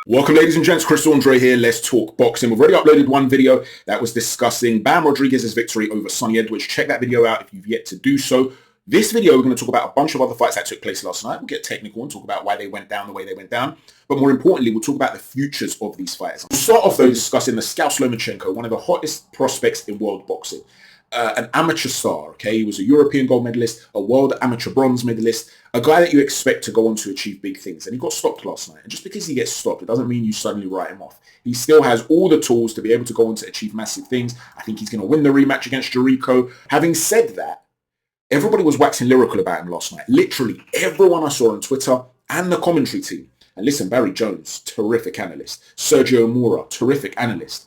Welcome, ladies and gents. Chris Andre here. Let's talk boxing. We've already uploaded one video that was discussing Bam Rodriguez's victory over Sonny Edwards. Check that video out if you've yet to do so. This video, we're going to talk about a bunch of other fights that took place last night. We'll get technical and talk about why they went down the way they went down. But more importantly, we'll talk about the futures of these fighters. We'll start off, though, discussing the Scouse Lomachenko, one of the hottest prospects in world boxing. An amateur star, okay? He was a European gold medalist, a world amateur bronze medalist, a guy that you expect to go on to achieve big things. And he got stopped last night. And just because he gets stopped, it doesn't mean you suddenly write him off. He still has all the tools to be able to go on to achieve massive things. I think he's going to win the rematch against Jericho. Having said that, everybody was waxing lyrical about him last night. Literally everyone I saw on Twitter and the commentary team. And listen, Barry Jones, terrific analyst. Sergio Mora, terrific analyst.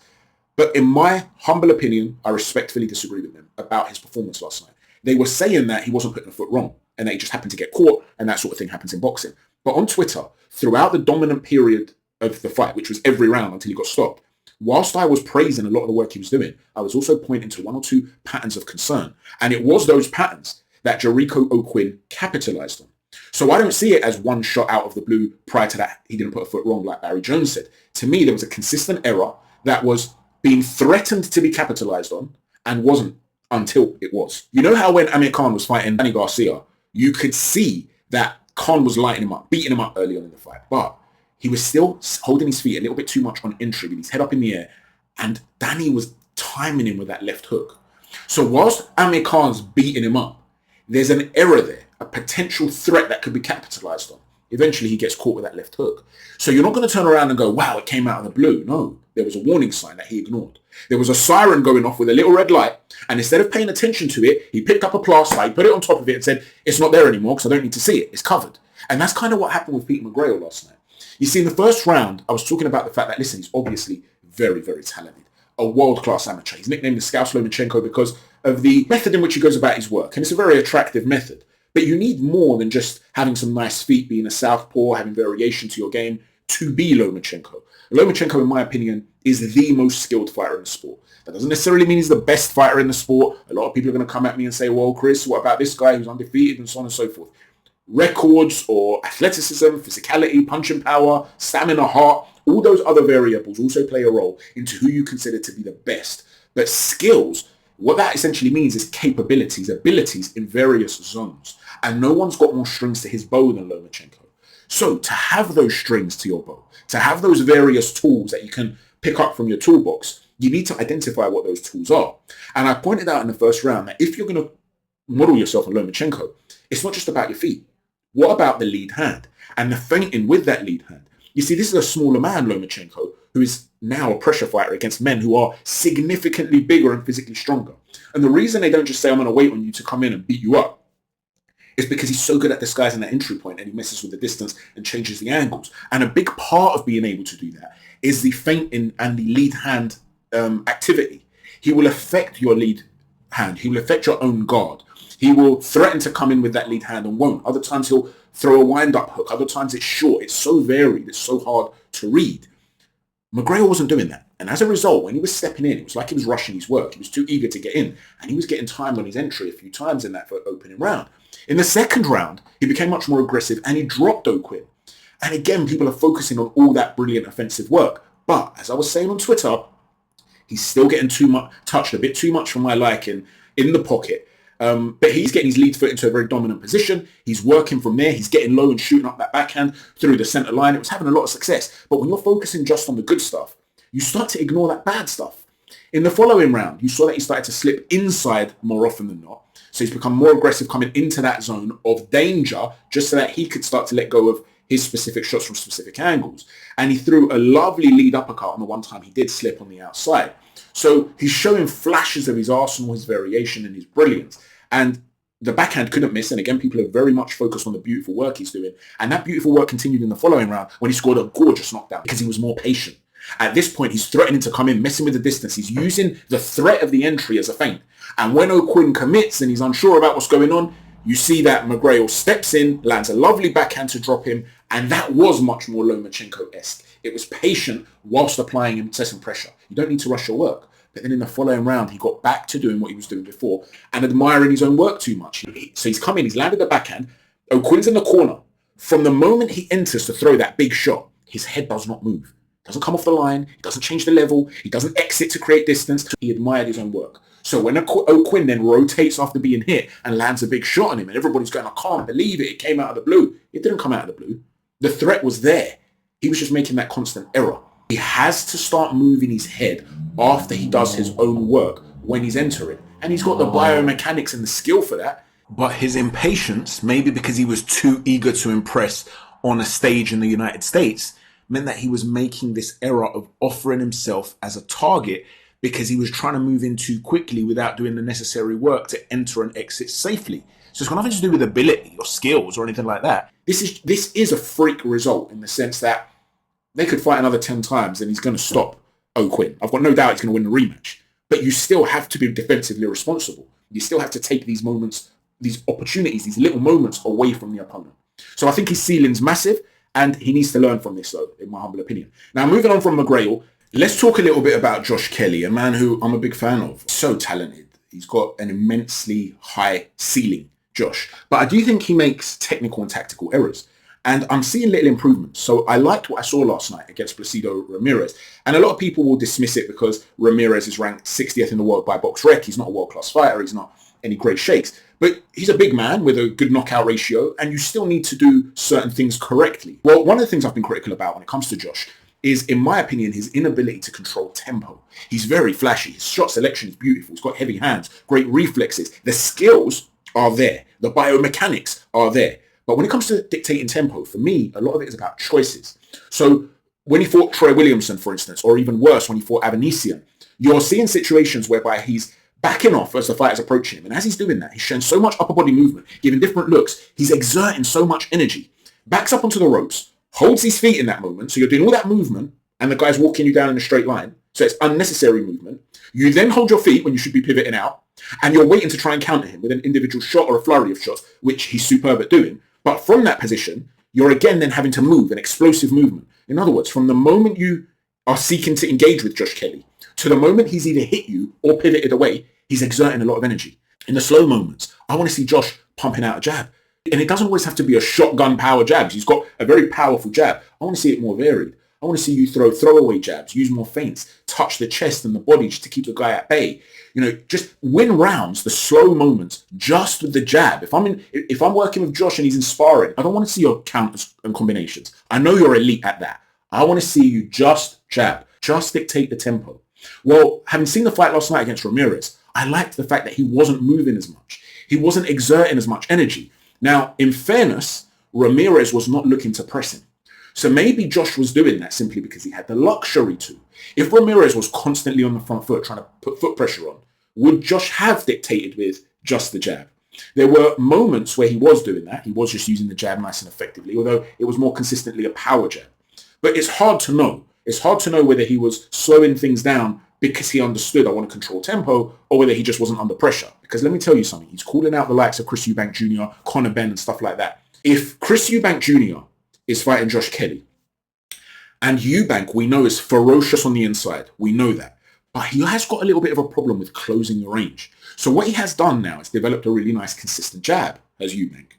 But in my humble opinion, I respectfully disagree with them about his performance last night. They were saying that he wasn't putting a foot wrong and that he just happened to get caught, and that sort of thing happens in boxing. But on Twitter, throughout the dominant period of the fight, which was every round until he got stopped, whilst I was praising a lot of the work he was doing, I was also pointing to one or two patterns of concern. And it was those patterns that Jericho O'Quinn capitalized on. So I don't see it as one shot out of the blue prior to that he didn't put a foot wrong like Barry Jones said. To me, there was a consistent error that was being threatened to be capitalized on and wasn't until it was. You know how when Amir Khan was fighting Danny Garcia, you could see that Khan was lighting him up, beating him up early on in the fight, but he was still holding his feet a little bit too much on entry with his head up in the air, and Danny was timing him with that left hook. So whilst Amir Khan's beating him up, there's an error there, a potential threat that could be capitalized on. Eventually he gets caught with that left hook. So you're not going to turn around and go, wow, it came out of the blue. No, there was a warning sign that he ignored. There was a siren going off with a little red light. And instead of paying attention to it, he picked up a plaster, he put it on top of it and said, it's not there anymore because I don't need to see it. It's covered. And that's kind of what happened with Pete Mcgrail last night. You see, in the first round, I was talking about the fact that, listen, he's obviously very, very talented. A world-class amateur. He's nicknamed the Scouse Lomachenko because of the method in which he goes about his work. And it's a very attractive method. But you need more than just having some nice feet, being a southpaw, having variation to your game to be Lomachenko. Lomachenko, in my opinion, is the most skilled fighter in the sport. That doesn't necessarily mean he's the best fighter in the sport. A lot of people are going to come at me and say, well, Chris, what about this guy who's undefeated and so on and so forth. Records or athleticism, physicality, punching power, stamina, heart, all those other variables also play a role into who you consider to be the best. But skills, what that essentially means is capabilities, abilities in various zones. And no one's got more strings to his bow than Lomachenko. So to have those strings to your bow, to have those various tools that you can pick up from your toolbox, you need to identify what those tools are. And I pointed out in the first round that if you're going to model yourself on Lomachenko, it's not just about your feet. What about the lead hand and the feinting with that lead hand? You see, this is a smaller man, Lomachenko, who is now a pressure fighter against men who are significantly bigger and physically stronger. And the reason they don't just say, I'm going to wait on you to come in and beat you up, is because he's so good at disguising that entry point and he messes with the distance and changes the angles. And a big part of being able to do that is the feinting and the lead hand activity. He will affect your lead hand. He will affect your own guard. He will threaten to come in with that lead hand and won't. Other times he'll throw a wind-up hook. Other times it's short. It's so varied. It's so hard to read. Mcgrail wasn't doing that. And as a result, when he was stepping in, it was like he was rushing his work. He was too eager to get in. And he was getting timed on his entry a few times in that opening round. In the second round, he became much more aggressive and he dropped O'Quinn. And again, people are focusing on all that brilliant offensive work. But as I was saying on Twitter, he's still getting touched a bit too much for my liking in the pocket. But he's getting his lead foot into a very dominant position. He's working from there. He's getting low and shooting up that backhand through the center line. It was having a lot of success. But when you're focusing just on the good stuff, you start to ignore that bad stuff. In the following round, you saw that he started to slip inside more often than not. So he's become more aggressive coming into that zone of danger just so that he could start to let go of his specific shots from specific angles. And he threw a lovely lead uppercut on the one time he did slip on the outside. So he's showing flashes of his arsenal, his variation and his brilliance. And the backhand couldn't miss. And again, people are very much focused on the beautiful work he's doing. And that beautiful work continued in the following round when he scored a gorgeous knockdown because he was more patient. At this point, he's threatening to come in, messing with the distance. He's using the threat of the entry as a feint. And when O'Quinn commits and he's unsure about what's going on, you see that Mcgrail steps in, lands a lovely backhand to drop him. And that was much more Lomachenko-esque. It was patient whilst applying incessant pressure. You don't need to rush your work. But then in the following round, he got back to doing what he was doing before and admiring his own work too much. So he's come in, he's landed the backhand. O'Quinn's in the corner. From the moment he enters to throw that big shot, his head does not move. Doesn't come off the line, he doesn't change the level, he doesn't exit to create distance. He admired his own work. So when O'Quinn then rotates after being hit and lands a big shot on him, and everybody's going, I can't believe it came out of the blue. It didn't come out of the blue. The threat was there. He was just making that constant error. He has to start moving his head after he does his own work when he's entering. And he's got the biomechanics and the skill for that. But his impatience, maybe because he was too eager to impress on a stage in the United States, meant that he was making this error of offering himself as a target because he was trying to move in too quickly without doing the necessary work to enter and exit safely. So it's got nothing to do with ability or skills or anything like that. This is a freak result in the sense that they could fight another 10 times and he's going to stop O'Quinn. I've got no doubt he's going to win the rematch. But you still have to be defensively responsible. You still have to take these moments, these opportunities, these little moments away from the opponent. So I think his ceiling's massive. And he needs to learn from this, though, in my humble opinion. Now, moving on from Mcgrail, let's talk a little bit about Josh Kelly, a man who I'm a big fan of. So talented. He's got an immensely high ceiling, Josh. But I do think he makes technical and tactical errors. And I'm seeing little improvements. So I liked what I saw last night against PLACIDO Ramirez. And a lot of people will dismiss it because Ramirez is ranked 60th in the world by BoxRec. He's not a world-class fighter. He's not any great shakes. But he's a big man with a good knockout ratio, and you still need to do certain things correctly. Well, one of the things I've been critical about when it comes to Josh is, in my opinion, his inability to control tempo. He's very flashy. His shot selection is beautiful. He's got heavy hands, great reflexes. The skills are there. The biomechanics are there. But when it comes to dictating tempo, for me, a lot of it is about choices. So when he fought Troy Williamson, for instance, or even worse, when he fought Avanesian, you're seeing situations whereby he's backing off as the fighter's approaching him. And as he's doing that, he's showing so much upper body movement, giving different looks. He's exerting so much energy. Backs up onto the ropes, holds his feet in that moment. So you're doing all that movement and the guy's walking you down in a straight line. So it's unnecessary movement. You then hold your feet when you should be pivoting out and you're waiting to try and counter him with an individual shot or a flurry of shots, which he's superb at doing. But from that position, you're again then having to move, an explosive movement. In other words, from the moment you are seeking to engage with Josh Kelly to the moment he's either hit you or pivoted away, he's exerting a lot of energy. In the slow moments, I want to see Josh pumping out a jab. And it doesn't always have to be a shotgun power jab. He's got a very powerful jab. I want to see it more varied. I want to see you throw throwaway jabs, use more feints, touch the chest and the body just to keep the guy at bay. You know, just win rounds, the slow moments, just with the jab. If I'm working with Josh and he's in sparring, I don't want to see your counters and combinations. I know you're elite at that. I want to see you just jab, just dictate the tempo. Well, having seen the fight last night against Ramirez, I liked the fact that he wasn't moving as much. He wasn't exerting as much energy. Now, in fairness, Ramirez was not looking to press him. So maybe Josh was doing that simply because he had the luxury to. If Ramirez was constantly on the front foot trying to put foot pressure on, would Josh have dictated with just the jab? There were moments where he was doing that. He was just using the jab nice and effectively, although it was more consistently a power jab. But it's hard to know. It's hard to know whether he was slowing things down because he understood I want to control tempo, or whether he just wasn't under pressure. Because let me tell you something, he's calling out the likes of Chris Eubank Jr., Conor Benn and stuff like that. If Chris Eubank Jr. is fighting Josh Kelly, and Eubank we know is ferocious on the inside, we know that, but he has got a little bit of a problem with closing the range. So what he has done now is developed a really nice consistent jab as Eubank.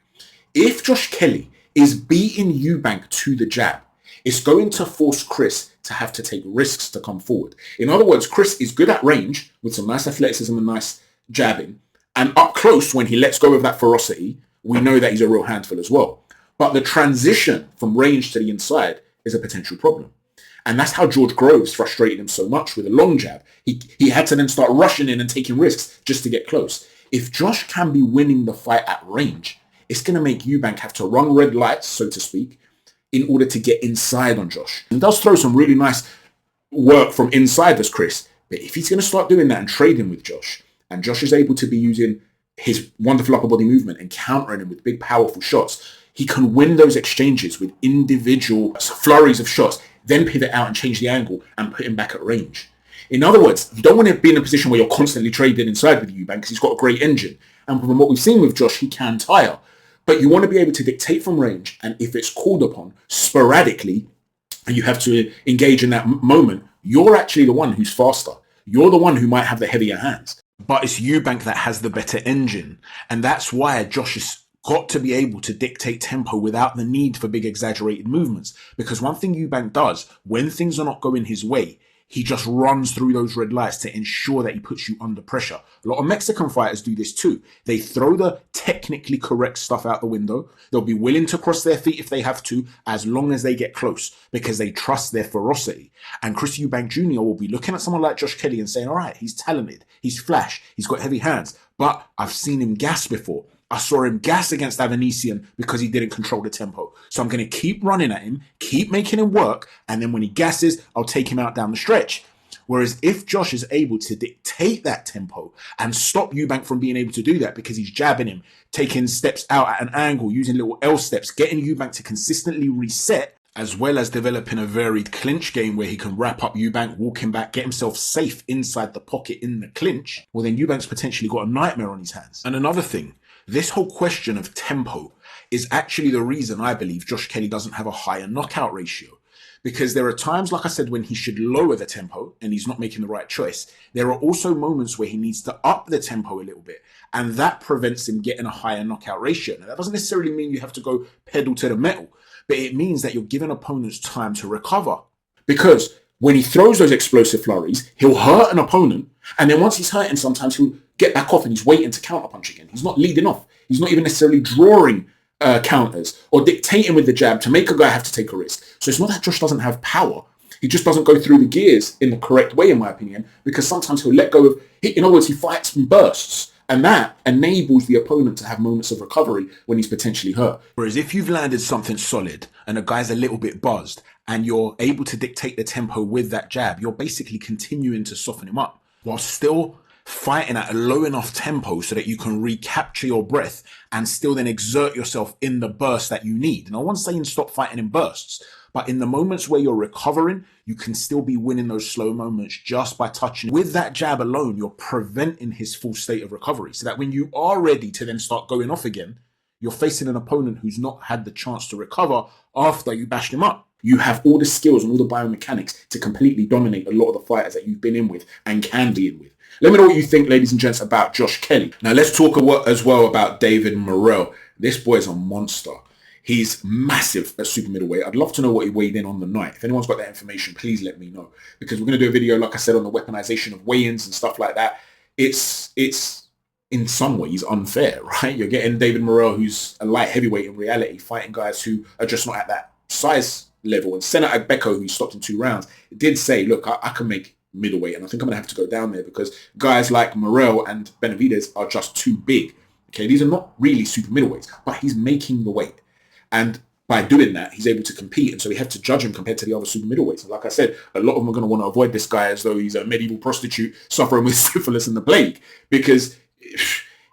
If Josh Kelly is beating Eubank to the jab, it's going to force Chris to have to take risks to come forward. In other words, Chris is good at range with some nice athleticism and nice jabbing. And up close, when he lets go of that ferocity, we know that he's a real handful as well. But the transition from range to the inside is a potential problem. And that's how George Groves frustrated him so much with a long jab. He had to then start rushing in and taking risks just to get close. If Josh can be winning the fight at range, it's going to make Eubank have to run red lights, so to speak, in order to get inside on Josh. He does throw some really nice work from inside, does Chris. But if he's going to start doing that and trading with Josh, and Josh is able to be using his wonderful upper body movement and countering him with big, powerful shots, he can win those exchanges with individual flurries of shots, then pivot out and change the angle and put him back at range. In other words, you don't want to be in a position where you're constantly trading inside with Eubank because he's got a great engine. And from what we've seen with Josh, he can tire. But you want to be able to dictate from range, and if it's called upon sporadically, and you have to engage in that moment, you're actually the one who's faster. You're the one who might have the heavier hands. But it's Eubank that has the better engine. And that's why Josh is got to be able to dictate tempo without the need for big exaggerated movements. Because one thing Eubank does, when things are not going his way, he just runs through those red lights to ensure that he puts you under pressure. A lot of Mexican fighters do this too. They throw the technically correct stuff out the window. They'll be willing to cross their feet if they have to, as long as they get close, because they trust their ferocity. And Chris Eubank Jr. will be looking at someone like Josh Kelly and saying, all right, he's talented, he's flash, he's got heavy hands, but I've seen him gas before. I saw him gas against Avanesian because he didn't control the tempo. So I'm going to keep running at him, keep making him work, and then when he gasses, I'll take him out down the stretch. Whereas if Josh is able to dictate that tempo and stop Eubank from being able to do that because he's jabbing him, taking steps out at an angle, using little L steps, getting Eubank to consistently reset, as well as developing a varied clinch game where he can wrap up Eubank, walk him back, get himself safe inside the pocket in the clinch, well then Eubank's potentially got a nightmare on his hands. And another thing, this whole question of tempo is actually the reason I believe Josh Kelly doesn't have a higher knockout ratio. Because there are times, like I said, when he should lower the tempo and he's not making the right choice. There are also moments where he needs to up the tempo a little bit, and that prevents him getting a higher knockout ratio. Now, that doesn't necessarily mean you have to go pedal to the metal, but it means that you're giving opponents time to recover. Because when he throws those explosive flurries, he'll hurt an opponent, and then once he's hurting, sometimes he'll get back off and he's waiting to counterpunch again. He's not leading off. He's not even necessarily drawing counters or dictating with the jab to make a guy have to take a risk. So it's not that Josh doesn't have power. He just doesn't go through the gears in the correct way, in my opinion, because sometimes he'll let go of, in other words, he fights in bursts. And that enables the opponent to have moments of recovery when he's potentially hurt. Whereas if you've landed something solid and a guy's a little bit buzzed and you're able to dictate the tempo with that jab, you're basically continuing to soften him up while still fighting at a low enough tempo so that you can recapture your breath and still then exert yourself in the burst that you need. No one's saying stop fighting in bursts, but in the moments where you're recovering, you can still be winning those slow moments just by touching. With that jab alone, you're preventing his full state of recovery so that when you are ready to then start going off again, you're facing an opponent who's not had the chance to recover after you bashed him up. You have all the skills and all the biomechanics to completely dominate a lot of the fighters that you've been in with and can be in with. Let me know what you think, ladies and gents, about Josh Kelly. Now, let's talk as well about David Morrell. This boy's a monster. He's massive at super middleweight. I'd love to know what he weighed in on the night. If anyone's got that information, please let me know. Because we're going to do a video, like I said, on the weaponization of weigh-ins and stuff like that. It's in some ways unfair, right? You're getting David Morrell, who's a light heavyweight in reality, fighting guys who are just not at that size level. And SENA Agbeko, who stopped in 2 rounds, did say, look, I can make middleweight, and I think I'm going to have to go down there because guys like Morrell and Benavidez are just too big. Okay, these are not really super middleweights, but he's making the weight. And by doing that, he's able to compete, and so we have to judge him compared to the other super middleweights. And like I said, a lot of them are going to want to avoid this guy as though he's a medieval prostitute suffering with syphilis and the plague, because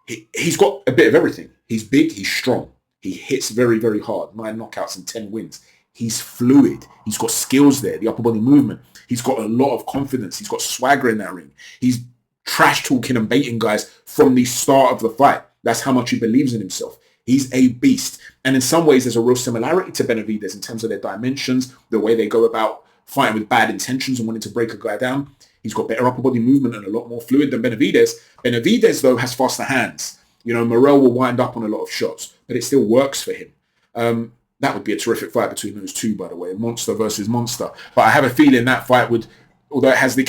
he's got a bit of everything. He's big, he's strong, he hits very, very hard, 9 knockouts and 10 wins. He's fluid. He's got skills there, the upper body movement. He's got a lot of confidence. He's got swagger in that ring. He's trash talking and baiting guys from the start of the fight. That's how much he believes in himself. He's a beast. And in some ways, there's a real similarity to Benavidez in terms of their dimensions, the way they go about fighting with bad intentions and wanting to break a guy down. He's got better upper body movement and a lot more fluid than Benavidez. Benavidez, though, has faster hands. You know, Morrell will wind up on a lot of shots, but it still works for him. That would be a terrific fight between those two, by the way, monster versus monster. But I have a feeling that fight would, although it has the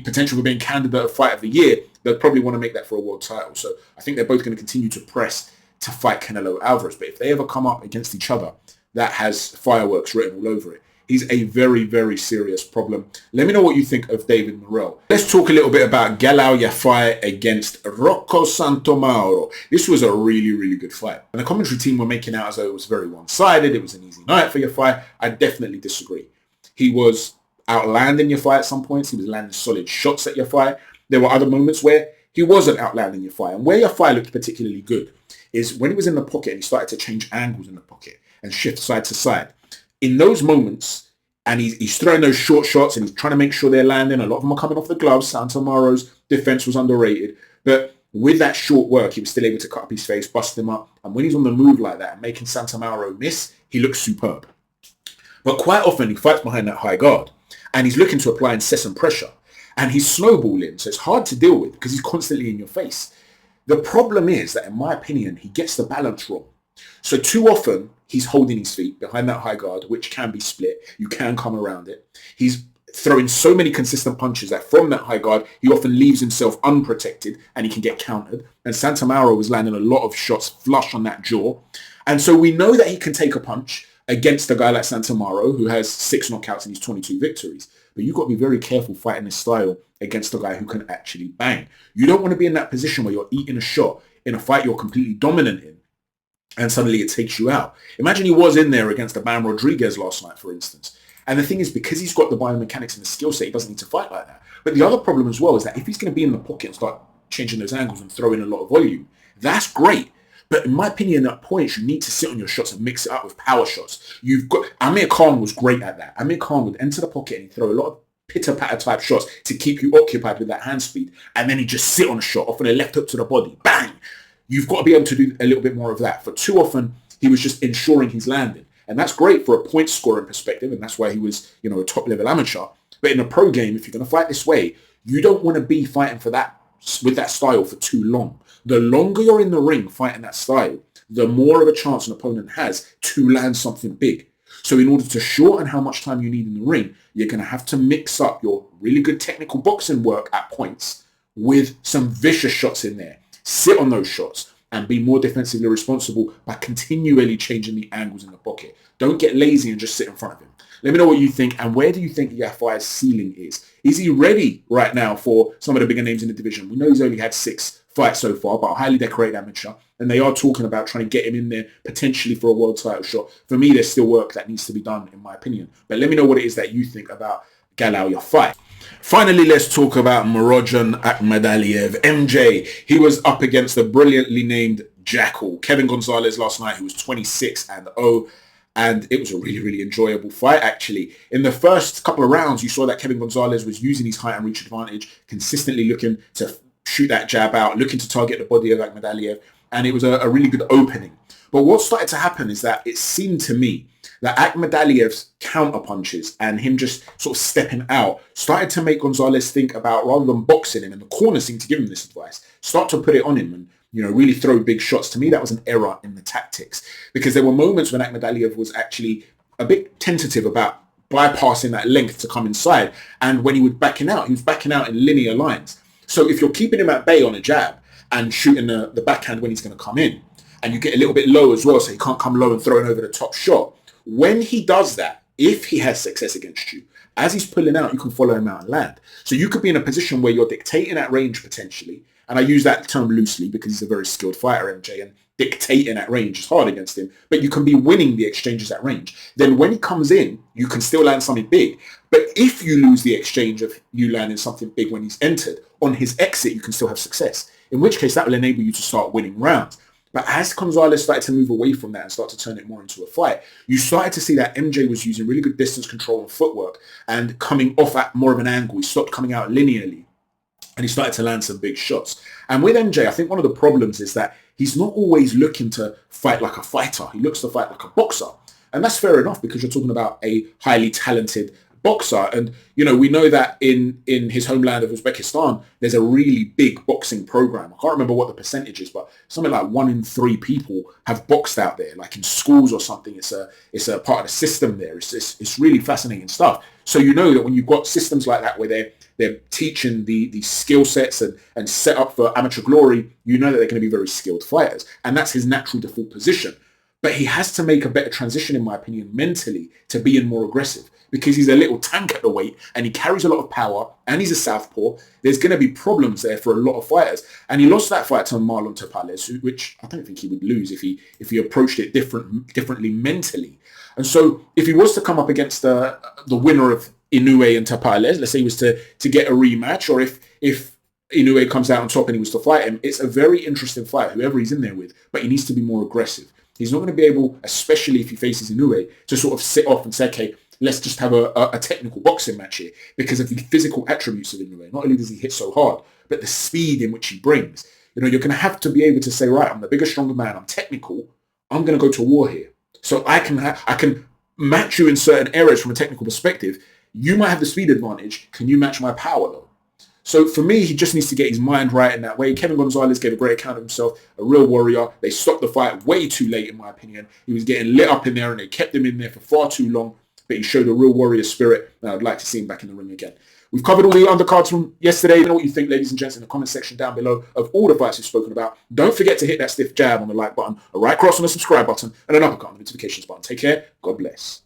potential for being candidate of fight of the year, they'll probably want to make that for a world title. So I think they're both going to continue to press to fight Canelo Alvarez. But if they ever come up against each other, that has fireworks written all over it. He's a very, very serious problem. Let me know what you think of David Morrell. Let's talk a little bit about Galal Yafai against Rocco Santomauro. This was a really, really good fight. And the commentary team were making out as though it was very one-sided. It was an easy night for Yafai. I definitely disagree. He was outlanding Yafai at some points. He was landing solid shots at Yafai. There were other moments where he wasn't outlanding Yafai. And where Yafai looked particularly good is when he was in the pocket and he started to change angles in the pocket and shift side to side. In those moments, and he's throwing those short shots and he's trying to make sure they're landing. A lot of them are coming off the gloves. Santomauro's defense was underrated. But with that short work, he was still able to cut up his face, bust him up. And when he's on the move like that and making Santomauro miss, he looks superb. But quite often, he fights behind that high guard. And he's looking to apply incessant pressure. And he's snowballing. So it's hard to deal with because he's constantly in your face. The problem is that, in my opinion, he gets the balance wrong. So too often, he's holding his feet behind that high guard, which can be split. You can come around it. He's throwing so many consistent punches that from that high guard, he often leaves himself unprotected and he can get countered. And Santomauro was landing a lot of shots flush on that jaw. And so we know that he can take a punch against a guy like Santomauro, who has 6 knockouts in his 22 victories. But you've got to be very careful fighting this style against a guy who can actually bang. You don't want to be in that position where you're eating a shot in a fight you're completely dominant in, and suddenly it takes you out. Imagine he was in there against a Bam Rodriguez last night, for instance. And the thing is, because he's got the biomechanics and the skill set, he doesn't need to fight like that. But the other problem as well is that if he's going to be in the pocket and start changing those angles and throwing a lot of volume, that's great. But in my opinion, at points, you need to sit on your shots and mix it up with power shots. You've got Amir Khan was great at that. Amir Khan would enter the pocket and he'd throw a lot of pitter-patter type shots to keep you occupied with that hand speed. And then he'd just sit on a shot, often a left hook to the body. Bang! You've got to be able to do a little bit more of that. For too often, he was just ensuring he's landing. And that's great for a point scoring perspective. And that's why he was, a top-level amateur. But in a pro game, if you're going to fight this way, you don't want to be fighting for that with that style for too long. The longer you're in the ring fighting that style, the more of a chance an opponent has to land something big. So in order to shorten how much time you need in the ring, you're going to have to mix up your really good technical boxing work at points with some vicious shots in there. Sit on those shots and be more defensively responsible by continually changing the angles in the pocket. Don't get lazy and just sit in front of him. Let me know what you think, and where do you think Yafai's ceiling is? Is he ready right now for some of the bigger names in the division? We know he's only had 6 fights so far, but a highly decorated amateur, and they are talking about trying to get him in there potentially for a world title shot. For me, there's still work that needs to be done, in my opinion. But let me know what it is that you think about Galal Yafai. Finally, let's talk about Murodjon Akhmadaliev. MJ, he was up against the brilliantly named Jackal. Kevin Gonzalez last night, who was 26-0. And it was a really, really enjoyable fight, actually. In the first couple of rounds, you saw that Kevin Gonzalez was using his height and reach advantage, consistently looking to shoot that jab out, looking to target the body of Akhmadaliev. And it was a really good opening. But what started to happen is that it seemed to me that Akhmadaliev's counter punches and him just sort of stepping out started to make Gonzalez think about, rather than boxing him, and the corner seemed to give him this advice, start to put it on him and really throw big shots. To me, that was an error in the tactics, because there were moments when Akhmadaliev was actually a bit tentative about bypassing that length to come inside. And when he was backing out, he was backing out in linear lines. So if you're keeping him at bay on a jab and shooting the backhand when he's going to come in, and you get a little bit low as well, so he can't come low and throw it over the top shot, when he does that, if he has success against you, as he's pulling out, you can follow him out and land. So you could be in a position where you're dictating at range potentially, and I use that term loosely because he's a very skilled fighter, MJ, and dictating at range is hard against him, but you can be winning the exchanges at range. Then when he comes in, you can still land something big. But if you lose the exchange of you landing something big when he's entered, on his exit, you can still have success, in which case that will enable you to start winning rounds. But as Gonzalez started to move away from that and start to turn it more into a fight, you started to see that MJ was using really good distance control and footwork and coming off at more of an angle. He stopped coming out linearly and he started to land some big shots. And with MJ, I think one of the problems is that he's not always looking to fight like a fighter. He looks to fight like a boxer. And that's fair enough, because you're talking about a highly talented boxer. And, we know that in his homeland of Uzbekistan, there's a really big boxing program. I can't remember what the percentage is, but something like 1 in 3 people have boxed out there, like in schools or something. It's a part of the system there. It's really fascinating stuff. So that when you've got systems like that where they're teaching the skill sets and set up for amateur glory, that they're going to be very skilled fighters. And that's his natural default position. But he has to make a better transition, in my opinion, mentally to being more aggressive, because he's a little tank at the weight and he carries a lot of power and he's a southpaw. There's going to be problems there for a lot of fighters. And he lost that fight to Marlon TAPALES, which I don't think he would lose if he approached it differently mentally. And so if he was to come up against the winner of INOUE and TAPALES, let's say he was to get a rematch, or if INOUE comes out on top and he was to fight him, it's a very interesting fight, whoever he's in there with, but he needs to be more aggressive. He's not going to be able, especially if he faces INOUE, to sort of sit off and say, okay, let's just have a technical boxing match here, because of the physical attributes of INOUE. Not only does he hit so hard, but the speed in which he brings. You're going to have to be able to say, right, I'm the bigger, stronger man, I'm technical, I'm going to go to war here. So I can match you in certain areas from a technical perspective. You might have the speed advantage. Can you match my power though? So for me, he just needs to get his mind right in that way. Kevin Gonzalez gave a great account of himself, a real warrior. They stopped the fight way too late, in my opinion. He was getting lit up in there and they kept him in there for far too long. But he showed a real warrior spirit, and I'd like to see him back in the ring again. We've covered all the undercards from yesterday. Let me know what you think, ladies and gents, in the comment section down below of all the fights we've spoken about. Don't forget to hit that stiff jab on the like button, a right cross on the subscribe button, and an uppercut on the notifications button. Take care. God bless.